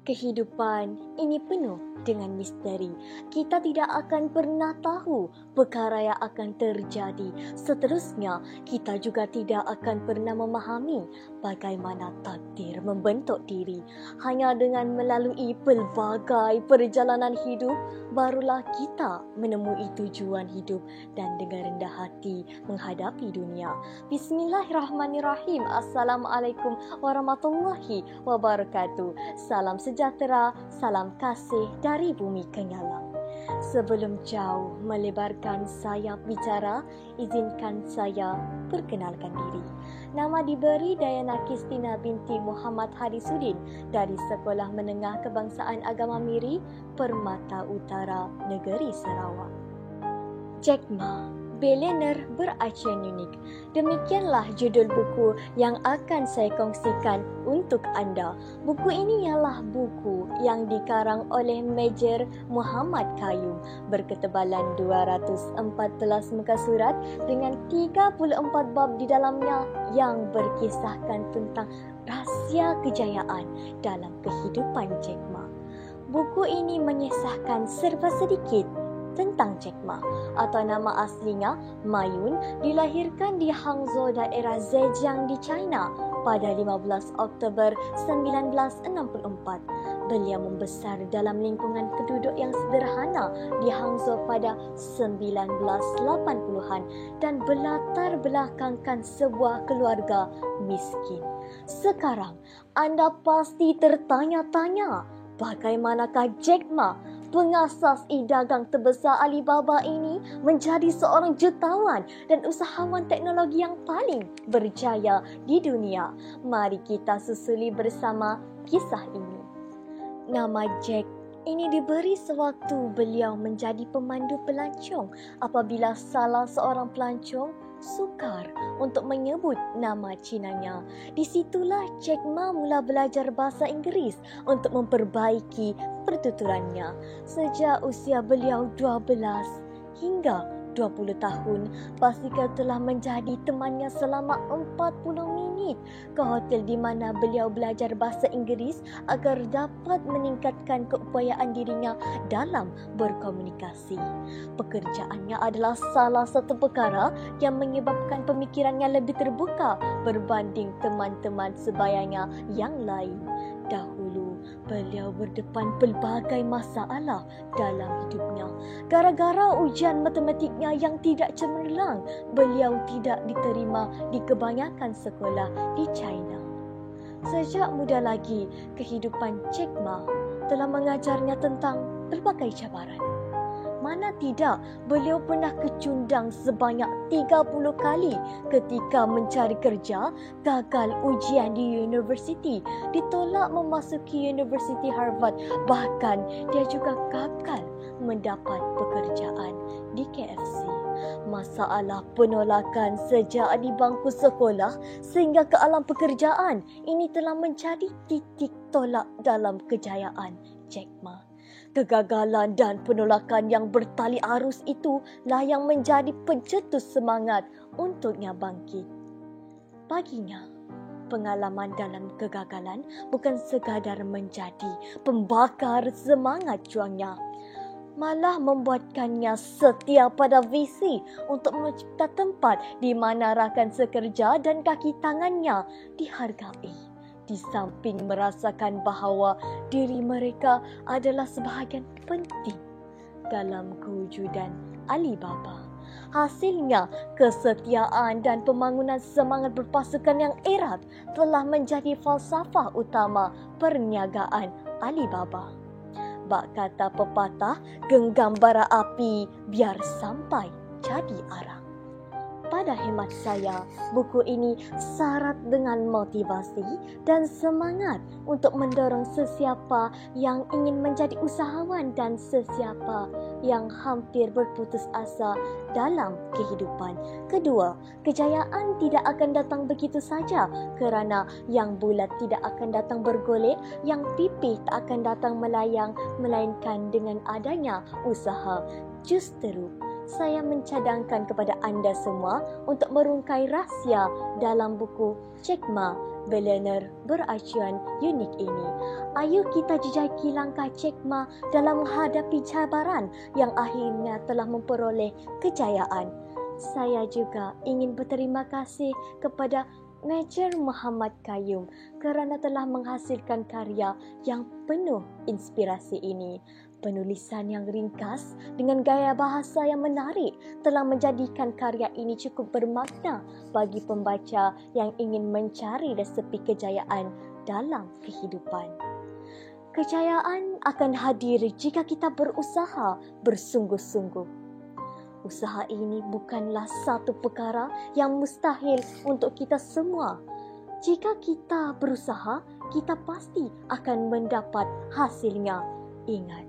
Kehidupan ini penuh dengan misteri. Kita tidak akan pernah tahu perkara yang akan terjadi. Seterusnya, kita juga tidak akan pernah memahami bagaimana takdir membentuk diri. Hanya dengan melalui pelbagai perjalanan hidup, barulah kita menemui tujuan hidup dan dengan rendah hati menghadapi dunia. Bismillahirrahmanirrahim. Assalamualaikum warahmatullahi wabarakatuh. Salam sejahtera, salam kasih dari bumi Kenyalang. Sebelum jauh melebarkan sayap bicara, izinkan saya perkenalkan diri. Nama diberi Dayana Kristina binti Muhammad Hadisuddin dari Sekolah Menengah Kebangsaan Agama Miri, Permata Utara, Negeri Sarawak. Jack Ma, Billionaire Beracuan Unik. Demikianlah judul buku yang akan saya kongsikan untuk anda. Buku ini ialah buku yang dikarang oleh Major Muhammad Qayyum, berketebalan 214 muka surat dengan 34 bab di dalamnya yang berkisahkan tentang rahsia kejayaan dalam kehidupan Jack Ma. Buku ini mengisahkan serba sedikit tentang Jack Ma atau nama aslinya Ma Yun, dilahirkan di Hangzhou, daerah Zhejiang di China pada 15 Oktober 1964. Beliau membesar dalam lingkungan penduduk yang sederhana di Hangzhou pada 1980-an dan berlatar belakangkan sebuah keluarga miskin. Sekarang anda pasti tertanya-tanya, bagaimanakah Jack Ma, pengasas e-dagang terbesar Alibaba ini, menjadi seorang jutawan dan usahawan teknologi yang paling berjaya di dunia? Mari kita susuli bersama kisah ini. Nama Jack ini diberi sewaktu beliau menjadi pemandu pelancong apabila salah seorang pelancong sukar untuk menyebut nama Cinanya. Di situlah Jack Ma mula belajar bahasa Inggeris untuk memperbaiki pertuturannya. Sejak usia beliau 12 hingga 20 tahun, Pasika telah menjadi temannya selama 40 minit ke hotel di mana beliau belajar bahasa Inggeris agar dapat meningkatkan keupayaan dirinya dalam berkomunikasi. Pekerjaannya adalah salah satu perkara yang menyebabkan pemikirannya lebih terbuka berbanding teman-teman sebayanya yang lain. Dahulu, beliau berdepan pelbagai masalah dalam hidupnya. Gara-gara ujian matematiknya yang tidak cemerlang, beliau tidak diterima di kebanyakan sekolah di China. Sejak muda lagi, kehidupan Jack Ma telah mengajarnya tentang pelbagai cabaran. Mana tidak, beliau pernah kecundang sebanyak 30 kali ketika mencari kerja, gagal ujian di universiti, ditolak memasuki Universiti Harvard, bahkan dia juga gagal mendapat pekerjaan di KFC. Masalah penolakan sejak di bangku sekolah sehingga ke alam pekerjaan ini telah menjadi titik tolak dalam kejayaan Jack Ma. Kegagalan dan penolakan yang bertali arus itulah yang menjadi pencetus semangat untuknya bangkit. Baginya, pengalaman dalam kegagalan bukan sekadar menjadi pembakar semangat juangnya, malah membuatkannya setia pada visi untuk mencipta tempat di mana rakan sekerja dan kaki tangannya dihargai. Di samping merasakan bahawa diri mereka adalah sebahagian penting dalam kewujudan Alibaba. Hasilnya, kesetiaan dan pembangunan semangat berpasukan yang erat telah menjadi falsafah utama perniagaan Alibaba. Bak kata pepatah, genggam bara api biar sampai jadi arang. Pada hemat saya, buku ini syarat dengan motivasi dan semangat untuk mendorong sesiapa yang ingin menjadi usahawan dan sesiapa yang hampir berputus asa dalam kehidupan. Kedua, kejayaan tidak akan datang begitu saja kerana yang bulat tidak akan datang bergolek, yang pipih tak akan datang melayang, melainkan dengan adanya usaha. Justru, saya mencadangkan kepada anda semua untuk merungkai rahsia dalam buku Jack Ma billionaire beracuan unik ini. Ayo kita jejaki langkah Jack Ma dalam menghadapi cabaran yang akhirnya telah memperoleh kejayaan. Saya juga ingin berterima kasih kepada Major Muhammad Qayyum kerana telah menghasilkan karya yang penuh inspirasi ini. Penulisan yang ringkas dengan gaya bahasa yang menarik telah menjadikan karya ini cukup bermakna bagi pembaca yang ingin mencari resepi kejayaan dalam kehidupan. Kejayaan akan hadir jika kita berusaha bersungguh-sungguh. Usaha ini bukanlah satu perkara yang mustahil untuk kita semua. Jika kita berusaha, kita pasti akan mendapat hasilnya. Ingat,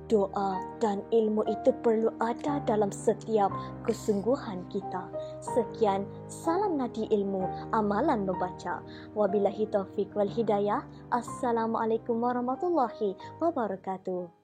doa dan ilmu itu perlu ada dalam setiap kesungguhan kita. Sekian, salam nadi ilmu, amalan membaca. Wabillahi taufiq wal hidayah. Assalamualaikum warahmatullahi wabarakatuh.